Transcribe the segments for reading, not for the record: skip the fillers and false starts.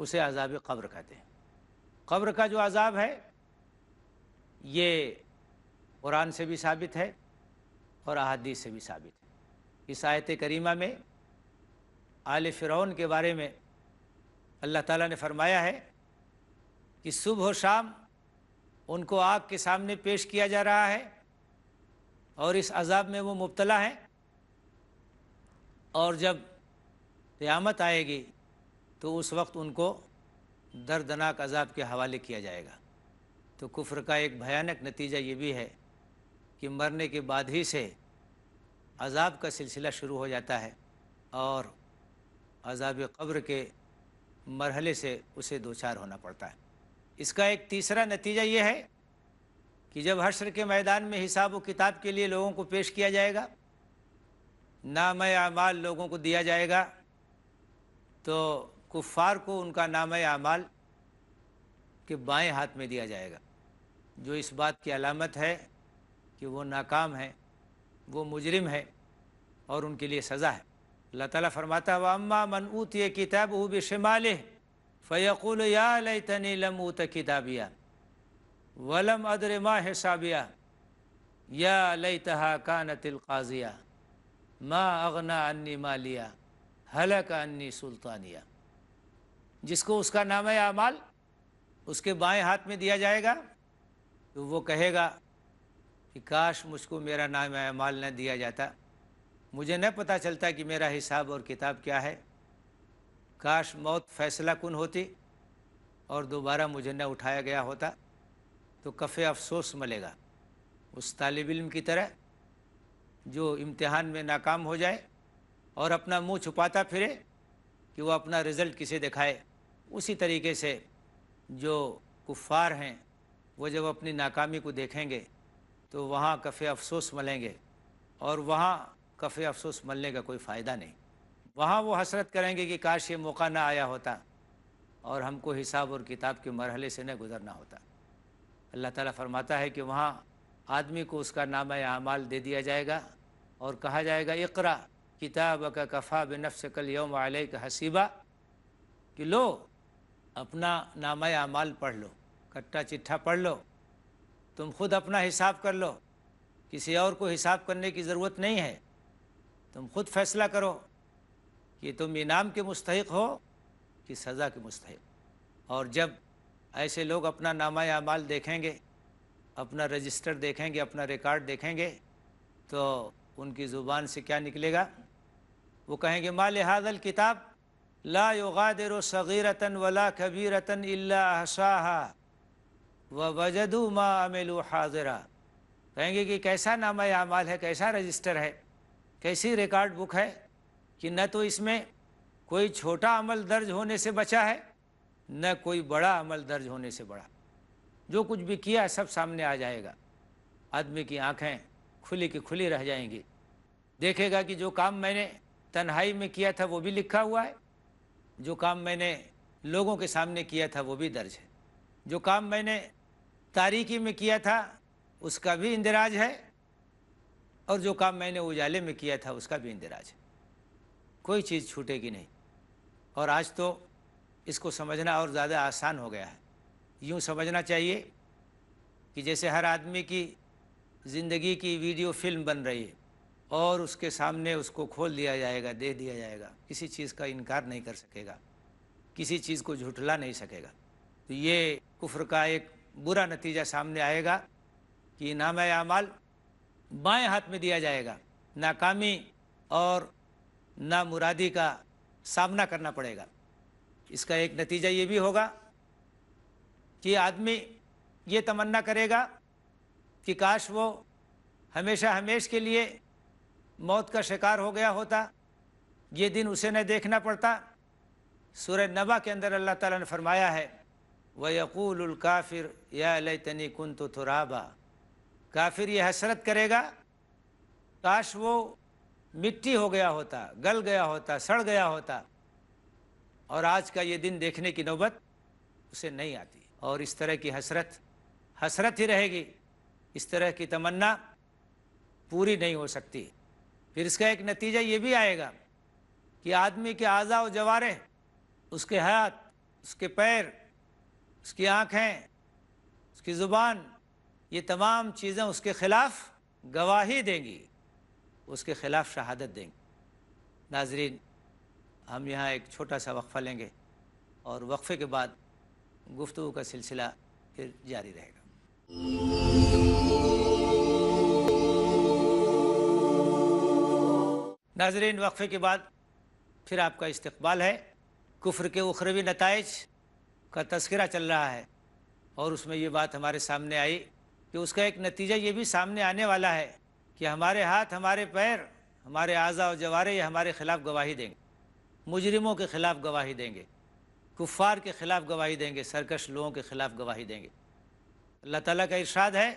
اسے عذاب قبر کہتے ہیں۔ قبر کا جو عذاب ہے یہ قرآن سے بھی ثابت ہے اور احادیث سے بھی ثابت ہے۔ اس آیت کریمہ میں آل فرعون کے بارے میں اللہ تعالیٰ نے فرمایا ہے کہ صبح و شام ان کو آگ کے سامنے پیش کیا جا رہا ہے اور اس عذاب میں وہ مبتلا ہیں، اور جب قیامت آئے گی تو اس وقت ان کو دردناک عذاب کے حوالے کیا جائے گا۔ تو کفر کا ایک بھیانک نتیجہ یہ بھی ہے کہ مرنے کے بعد ہی سے عذاب کا سلسلہ شروع ہو جاتا ہے اور عذاب قبر کے مرحلے سے اسے دوچار ہونا پڑتا ہے۔ اس کا ایک تیسرا نتیجہ یہ ہے کہ جب حشر کے میدان میں حساب و کتاب کے لیے لوگوں کو پیش کیا جائے گا، نامہ اعمال لوگوں کو دیا جائے گا، تو کفار کو ان کا نامہ اعمال کے بائیں ہاتھ میں دیا جائے گا، جو اس بات کی علامت ہے کہ وہ ناکام ہے، وہ مجرم ہے اور ان کے لیے سزا ہے۔ اللہ تعالیٰ فرماتا ہے وَأَمَّا مَنْ أُوتِيَ كِتَابَهُ بِشِمَالِهِ فَيَقُولُ يَا لَيْتَنِي لَمْ أُوتَ كِتَابِيَهْ وَلَمْ أَدْرِ مَا حِسَابِيَهْ يَا لَيْتَهَا كَانَتِ الْقَاضِيَةَ مَا أَغْنَىٰ عَنِّي مَالِيَهْ هَلَكَ عَنِّي سُلْطَانِيَهْ۔ جس کو اس کا نامہ اعمال اس کے بائیں ہاتھ میں دیا جائے گا تو وہ کہے گا کہ کاش مجھ کو میرا نامہ اعمال نہ دیا جاتا، مجھے نہ پتہ چلتا کہ میرا حساب اور کتاب کیا ہے، کاش موت فیصلہ کن ہوتی اور دوبارہ مجھے نہ اٹھایا گیا ہوتا۔ تو کف افسوس ملے گا اس طالب علم کی طرح جو امتحان میں ناکام ہو جائے اور اپنا منہ چھپاتا پھرے کہ وہ اپنا رزلٹ کسے دکھائے۔ اسی طریقے سے جو کفار ہیں وہ جب اپنی ناکامی کو دیکھیں گے تو وہاں کف افسوس ملیں گے، اور وہاں کف افسوس ملنے کا کوئی فائدہ نہیں۔ وہاں وہ حسرت کریں گے کہ کاش یہ موقع نہ آیا ہوتا اور ہم کو حساب اور کتاب کے مرحلے سے نہ گزرنا ہوتا۔ اللہ تعالیٰ فرماتا ہے کہ وہاں آدمی کو اس کا نامہ اعمال دے دیا جائے گا اور کہا جائے گا اقرا کتابک کفا بنفسک الیوم علیک حسیبا، کہ لو اپنا نامہ اعمال پڑھ لو، کٹا چٹھا پڑھ لو، تم خود اپنا حساب کر لو، کسی اور کو حساب کرنے کی ضرورت نہیں ہے، تم خود فیصلہ کرو کہ تم انعام کے مستحق ہو کہ سزا کے مستحق۔ اور جب ایسے لوگ اپنا نامہ اعمال دیکھیں گے، اپنا رجسٹر دیکھیں گے، اپنا ریکارڈ دیکھیں گے، تو ان کی زبان سے کیا نکلے گا؟ وہ کہیں گے ما لہذا الکتاب لا یغادر صغیرۃ ولا کبیرۃ الا احصاها ووجدوا ما عملوا حاضرا۔ کہیں گے کہ کیسا نامہ اعمال ہے، کیسا رجسٹر ہے، کیسی ریکارڈ بک ہے کہ نہ تو اس میں کوئی چھوٹا عمل درج ہونے سے بچا ہے، نہ کوئی بڑا عمل درج ہونے سے بڑا، جو کچھ بھی کیا سب سامنے آ جائے گا۔ آدمی کی آنکھیں کھلی کی کھلی رہ جائیں گی، دیکھے گا کہ جو کام میں نے تنہائی میں کیا تھا وہ بھی لکھا ہوا ہے، جو کام میں نے لوگوں کے سامنے کیا تھا وہ بھی درج ہے، جو کام میں نے تاریکی میں کیا تھا اس کا بھی اندراج ہے، اور جو کام میں نے اجالے میں کیا تھا اس کا بھی اندراج ہے۔ کوئی چیز چھوٹے گی نہیں۔ اور آج تو اس کو سمجھنا اور زیادہ آسان ہو گیا ہے۔ یوں سمجھنا چاہیے کہ جیسے ہر آدمی کی زندگی کی ویڈیو فلم بن رہی ہے اور اس کے سامنے اس کو کھول دیا جائے گا، دے دیا جائے گا، کسی چیز کا انکار نہیں کر سکے گا، کسی چیز کو جھٹلا نہیں سکے گا۔ تو یہ کفر کا ایک برا نتیجہ سامنے آئے گا کہ نامہ اعمال بائیں ہاتھ میں دیا جائے گا، ناکامی اور نامرادی کا سامنا کرنا پڑے گا۔ اس کا ایک نتیجہ یہ بھی ہوگا کہ آدمی یہ تمنا کرے گا کہ کاش وہ ہمیشہ ہمیش کے لیے موت کا شکار ہو گیا ہوتا، یہ دن اسے نہ دیکھنا پڑتا۔ سورہ نبا کے اندر اللہ تعالیٰ نے فرمایا ہے وَيَقُولُ الْكَافِرُ يَا لَيْتَنِي كُنْتُ تُرَابًا، کافر یہ حسرت کرے گا کاش وہ مٹی ہو گیا ہوتا، گل گیا ہوتا، سڑ گیا ہوتا، اور آج کا یہ دن دیکھنے کی نوبت اسے نہیں آتی۔ اور اس طرح کی حسرت ہی رہے گی، اس طرح کی تمنا پوری نہیں ہو سکتی۔ پھر اس کا ایک نتیجہ یہ بھی آئے گا کہ آدمی کے اعضاء و جوارح، اس کے ہاتھ، اس کے پیر، اس کی آنکھیں، اس کی زبان، یہ تمام چیزیں اس کے خلاف گواہی دیں گی، اس کے خلاف شہادت دیں گی۔ ناظرین، ہم یہاں ایک چھوٹا سا وقفہ لیں گے اور وقفے کے بعد گفتگو کا سلسلہ پھر جاری رہے گا۔ ناظرین، وقفے کے بعد پھر آپ کا استقبال ہے۔ کفر کے اخروی نتائج کا تذکرہ چل رہا ہے اور اس میں یہ بات ہمارے سامنے آئی کہ اس کا ایک نتیجہ یہ بھی سامنے آنے والا ہے کہ ہمارے ہاتھ، ہمارے پیر، ہمارے اعضاء و جوارح یہ ہمارے خلاف گواہی دیں گے، مجرموں کے خلاف گواہی دیں گے، کفار کے خلاف گواہی دیں گے، سرکش لوگوں کے خلاف گواہی دیں گے۔ اللہ تعالیٰ کا ارشاد ہے،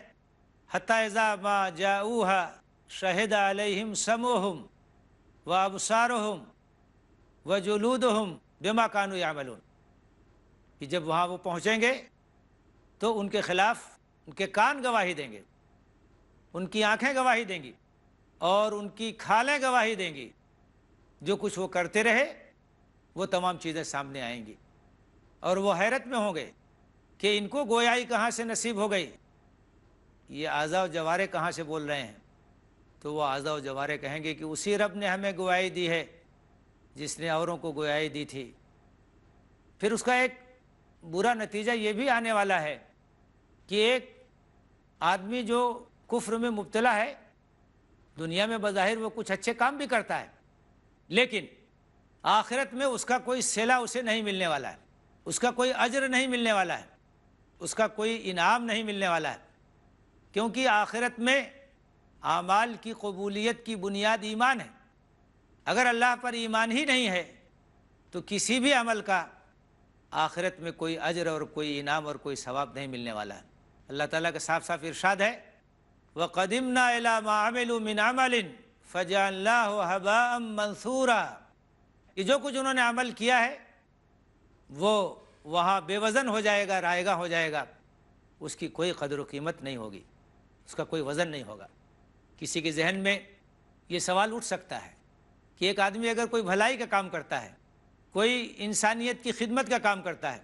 حتی اذا ما جاؤوہا شہد علیہم سمعہم وابصارہم وجلودہم بما کانوا یعملون، کہ جب وہاں وہ پہنچیں گے تو ان کے خلاف ان کے کان گواہی دیں گے، ان کی آنکھیں گواہی دیں گی اور ان کی کھالیں گواہی دیں گی۔ جو کچھ وہ کرتے رہے وہ تمام چیزیں سامنے آئیں گی اور وہ حیرت میں ہوں گے کہ ان کو گویائی کہاں سے نصیب ہو گئی، یہ اعضاء و جوارح کہاں سے بول رہے ہیں؟ تو وہ اعضاء و جوارح کہیں گے کہ اسی رب نے ہمیں گواہی دی ہے جس نے اوروں کو گواہی دی تھی۔ پھر اس کا ایک برا نتیجہ یہ بھی آنے والا ہے کہ ایک آدمی جو کفر میں مبتلا ہے، دنیا میں بظاہر وہ کچھ اچھے کام بھی کرتا ہے، لیکن آخرت میں اس کا کوئی صلہ اسے نہیں ملنے والا ہے، اس کا کوئی اجر نہیں ملنے والا ہے، اس کا کوئی انعام نہیں ملنے والا ہے، کیونکہ آخرت میں اعمال کی قبولیت کی بنیاد ایمان ہے۔ اگر اللہ پر ایمان ہی نہیں ہے تو کسی بھی عمل کا آخرت میں کوئی اجر اور کوئی انعام اور کوئی ثواب نہیں ملنے والا ہے۔ اللہ تعالیٰ کا صاف صاف ارشاد ہے، وَقَدِمْنَا إِلَىٰ مَا عَمِلُوا مِنْ عَمَلٍ فَجَعَلْنَاهُ هَبَاءً مَنْثُورًا، کہ جو کچھ انہوں نے عمل کیا ہے وہ وہاں بے وزن ہو جائے گا، رائگاں ہو جائے گا، اس کی کوئی قدر و قیمت نہیں ہوگی، اس کا کوئی وزن نہیں ہوگا۔ کسی کے ذہن میں یہ سوال اٹھ سکتا ہے کہ ایک آدمی اگر کوئی بھلائی کا کام کرتا ہے، کوئی انسانیت کی خدمت کا کام کرتا ہے،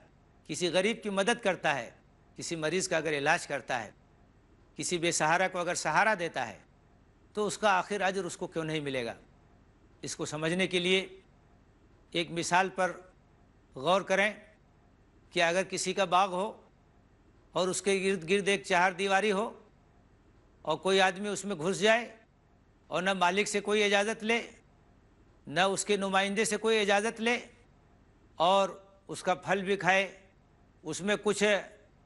کسی غریب کی مدد کرتا ہے، کسی مریض کا اگر علاج کرتا ہے، کسی بے سہارا کو اگر سہارا دیتا ہے، تو اس کا آخر اجر اس کو کیوں نہیں ملے گا؟ اس کو سمجھنے کے لیے ایک مثال پر غور کریں کہ اگر کسی کا باغ ہو اور اس کے گرد گرد ایک چہار دیواری ہو اور کوئی آدمی اس میں گھس جائے اور نہ مالک سے کوئی اجازت لے، نہ اس کے نمائندے سے کوئی اجازت لے، اور اس کا پھل بھی کھائے، اس میں کچھ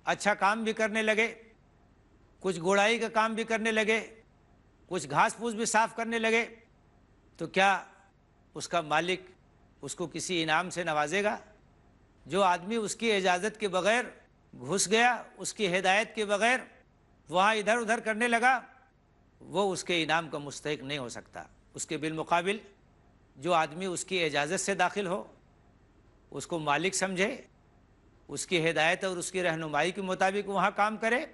اچھا کام بھی کرنے لگے، کچھ گوڑائی کا کام بھی کرنے لگے، کچھ گھاس پھوس بھی صاف کرنے لگے، تو کیا اس کا مالک اس کو کسی انعام سے نوازے گا؟ جو آدمی اس کی اجازت کے بغیر گھس گیا، اس کی ہدایت کے بغیر وہاں ادھر ادھر کرنے لگا، وہ اس کے انعام کا مستحق نہیں ہو سکتا۔ اس کے بالمقابل جو آدمی اس کی اجازت سے داخل ہو، اس کو مالک سمجھے، اس کی ہدایت اور اس کی رہنمائی کے مطابق وہاں کام کرے،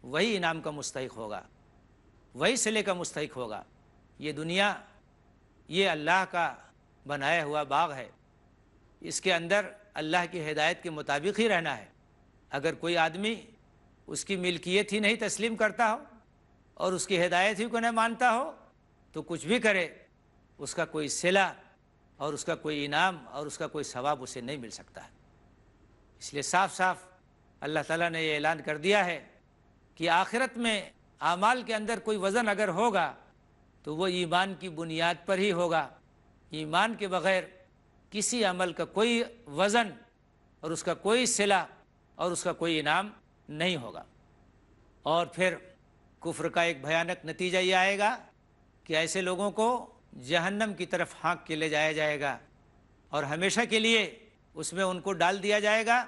وہی انعام کا مستحق ہوگا، وہی صلے کا مستحق ہوگا۔ یہ دنیا، یہ اللہ کا بنایا ہوا باغ ہے، اس کے اندر اللہ کی ہدایت کے مطابق ہی رہنا ہے۔ اگر کوئی آدمی اس کی ملکیت ہی نہیں تسلیم کرتا ہو اور اس کی ہدایت ہی کو نہیں مانتا ہو تو کچھ بھی کرے، اس کا کوئی صلہ اور اس کا کوئی انعام اور اس کا کوئی ثواب اسے نہیں مل سکتا ہے۔ اس لیے صاف صاف اللہ تعالیٰ نے یہ اعلان کر دیا ہے کہ آخرت میں اعمال کے اندر کوئی وزن اگر ہوگا تو وہ ایمان کی بنیاد پر ہی ہوگا۔ ایمان کے بغیر کسی عمل کا کوئی وزن اور اس کا کوئی صلہ اور اس کا کوئی انعام نہیں ہوگا۔ اور پھر کفر کا ایک بھیانک نتیجہ یہ آئے گا کہ ایسے لوگوں کو جہنم کی طرف ہانک کے لے جایا جائے گا اور ہمیشہ کے لیے اس میں ان کو ڈال دیا جائے گا۔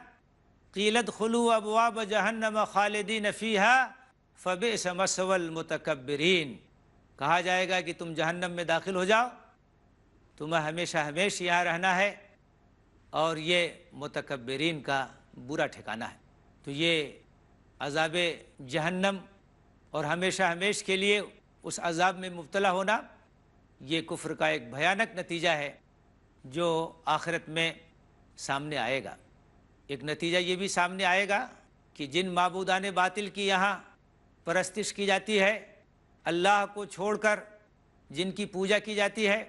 قیل ادخلوا ابواب جہنم خالدین فیہا فبئس مثوی المتکبرین، کہا جائے گا کہ تم جہنم میں داخل ہو جاؤ، تمہیں ہمیشہ ہمیشہ یہاں رہنا ہے، اور یہ متکبرین کا برا ٹھکانہ ہے۔ تو یہ عذاب جہنم اور ہمیشہ ہمیشہ کے لیے اس عذاب میں مبتلا ہونا، یہ کفر کا ایک بھیانک نتیجہ ہے جو آخرت میں سامنے آئے گا۔ ایک نتیجہ یہ بھی سامنے آئے گا کہ جن معبودان باطل کی یہاں پرستش کی جاتی ہے، اللہ کو چھوڑ کر جن کی پوجا کی جاتی ہے،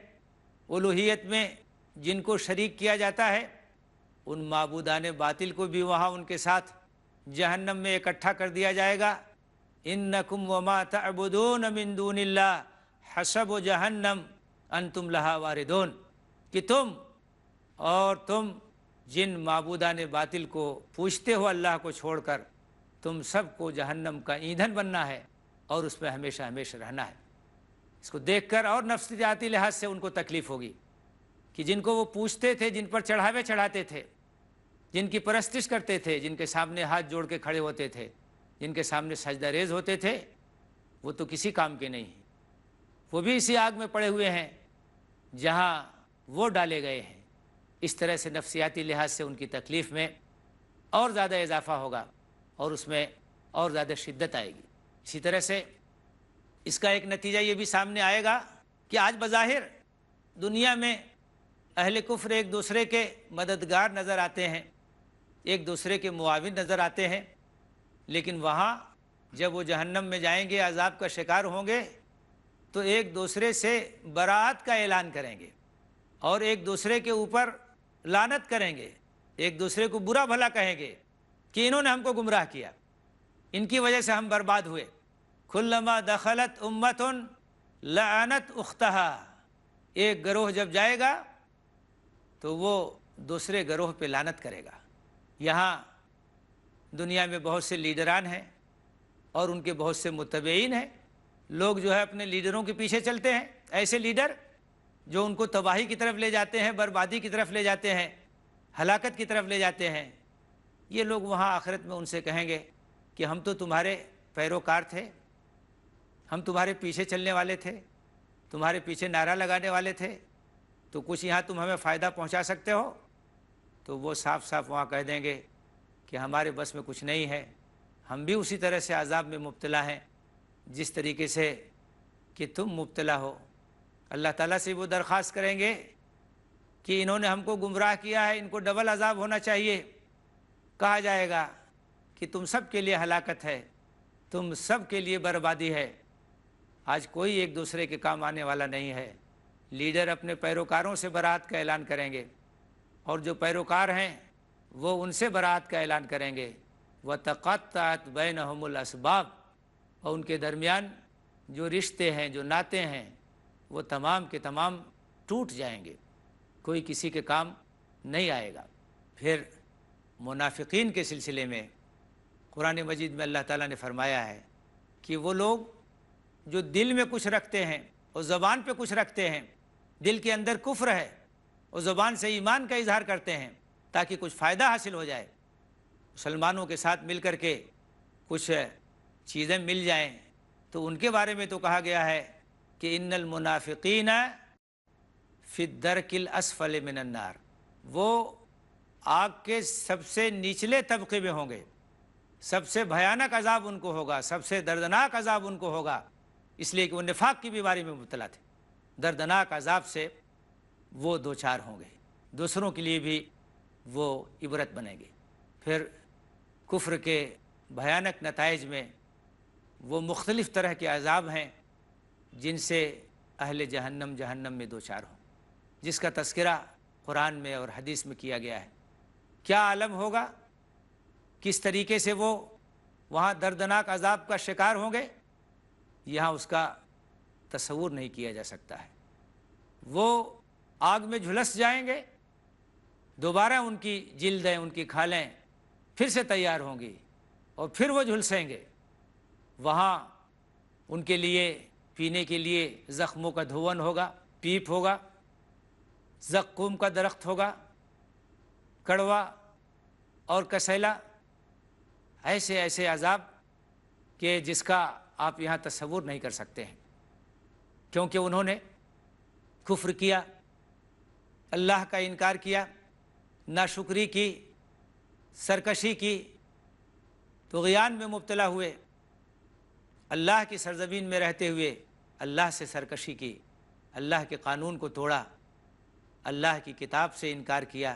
الوہیت میں جن کو شریک کیا جاتا ہے، ان معبودان باطل کو بھی وہاں ان کے ساتھ جہنم میں اکٹھا کر دیا جائے گا۔ انکم وما تعبدون من دون اللہ حسب جہنم انتم لہا واردون، کہ تم جن معبودان باطل کو پوجتے ہو اللہ کو چھوڑ کر، تم سب کو جہنم کا ایندھن بننا ہے اور اس میں ہمیشہ ہمیشہ رہنا ہے۔ اس کو دیکھ کر اور نفسیاتی لحاظ سے ان کو تکلیف ہوگی کہ جن کو وہ پوجتے تھے، جن پر چڑھاوے چڑھاتے تھے، جن کی پرستش کرتے تھے، جن کے سامنے ہاتھ جوڑ کے کھڑے ہوتے تھے، جن کے سامنے سجدہ ریز ہوتے تھے، وہ تو کسی کام کے نہیں ہیں، وہ بھی اسی آگ میں پڑے ہوئے ہیں جہاں وہ ڈالے گئے ہیں۔ اس طرح سے نفسیاتی لحاظ سے ان کی تکلیف میں اور زیادہ اضافہ ہوگا اور اس میں اور زیادہ شدت آئے گی۔ اسی طرح سے اس کا ایک نتیجہ یہ بھی سامنے آئے گا کہ آج بظاہر دنیا میں اہل کفر ایک دوسرے کے مددگار نظر آتے ہیں، ایک دوسرے کے معاون نظر آتے ہیں، لیکن وہاں جب وہ جہنم میں جائیں گے، عذاب کا شکار ہوں گے، تو ایک دوسرے سے براءت کا اعلان کریں گے اور ایک دوسرے کے اوپر لعنت کریں گے، ایک دوسرے کو برا بھلا کہیں گے کہ انہوں نے ہم کو گمراہ کیا، ان کی وجہ سے ہم برباد ہوئے۔ کلما دخلت امت لعنت اختہا، ایک گروہ جب جائے گا تو وہ دوسرے گروہ پہ لعنت کرے گا۔ یہاں دنیا میں بہت سے لیڈران ہیں اور ان کے بہت سے متبعین ہیں، لوگ جو ہے اپنے لیڈروں کے پیچھے چلتے ہیں، ایسے لیڈر جو ان کو تباہی کی طرف لے جاتے ہیں، بربادی کی طرف لے جاتے ہیں، ہلاکت کی طرف لے جاتے ہیں۔ یہ لوگ وہاں آخرت میں ان سے کہیں گے کہ ہم تو تمہارے پیروکار تھے، ہم تمہارے پیچھے چلنے والے تھے، تمہارے پیچھے نعرہ لگانے والے تھے، تو کچھ یہاں تم ہمیں فائدہ پہنچا سکتے ہو؟ تو وہ صاف صاف وہاں کہہ دیں گے کہ ہمارے بس میں کچھ نہیں ہے، ہم بھی اسی طرح سے عذاب میں مبتلا ہیں جس طریقے سے کہ تم مبتلا ہو۔ اللہ تعالیٰ سے وہ درخواست کریں گے کہ انہوں نے ہم کو گمراہ کیا ہے، ان کو ڈبل عذاب ہونا چاہیے۔ کہا جائے گا کہ تم سب کے لیے ہلاکت ہے، تم سب کے لیے بربادی ہے۔ آج کوئی ایک دوسرے کے کام آنے والا نہیں ہے۔ لیڈر اپنے پیروکاروں سے برات کا اعلان کریں گے اور جو پیروکار ہیں وہ ان سے برات کا اعلان کریں گے۔ وَتَقَطَّعَتْ بَيْنَهُمُ الْأَسْبَابُ، اور ان کے درمیان جو رشتے ہیں، جو ناطے ہیں، وہ تمام کے تمام ٹوٹ جائیں گے، کوئی کسی کے کام نہیں آئے گا۔ پھر منافقین کے سلسلے میں قرآن مجید میں اللہ تعالیٰ نے فرمایا ہے کہ وہ لوگ جو دل میں کچھ رکھتے ہیں اور زبان پہ کچھ رکھتے ہیں، دل کے اندر کفر ہے اور زبان سے ایمان کا اظہار کرتے ہیں تاکہ کچھ فائدہ حاصل ہو جائے، مسلمانوں کے ساتھ مل کر کے کچھ چیزیں مل جائیں، تو ان کے بارے میں تو کہا گیا ہے کہ ان المنافقین فی الدرک الاسفل من النار، وہ آگ کے سب سے نچلے طبقے میں ہوں گے، سب سے بھیانک عذاب ان کو ہوگا، سب سے دردناک عذاب ان کو ہوگا، اس لیے کہ وہ نفاق کی بیماری میں مبتلا تھے۔ دردناک عذاب سے وہ دوچار ہوں گے، دوسروں کے لیے بھی وہ عبرت بنیں گے۔ پھر کفر کے بھیانک نتائج میں وہ مختلف طرح کے عذاب ہیں جن سے اہل جہنم میں دوچار ہوں، جس کا تذکرہ قرآن میں اور حدیث میں کیا گیا ہے۔ کیا عالم ہوگا، کس طریقے سے وہ وہاں دردناک عذاب کا شکار ہوں گے، یہاں اس کا تصور نہیں کیا جا سکتا ہے۔ وہ آگ میں جھلس جائیں گے، دوبارہ ان کی جلدیں، ان کی کھالیں پھر سے تیار ہوں گی اور پھر وہ جھلسیں گے۔ وہاں ان کے لیے پینے کے لیے زخموں کا دھون ہوگا، پیپ ہوگا، زقوم کا درخت ہوگا، کڑوا اور کسیلا، ایسے ایسے عذاب کہ جس کا آپ یہاں تصور نہیں کر سکتے ہیں، کیونکہ انہوں نے کفر کیا، اللہ کا انکار کیا، ناشکری کی، سرکشی کی، طغیان میں مبتلا ہوئے، اللہ کی سرزمین میں رہتے ہوئے اللہ سے سرکشی کی، اللہ کے قانون کو توڑا، اللہ کی کتاب سے انکار کیا،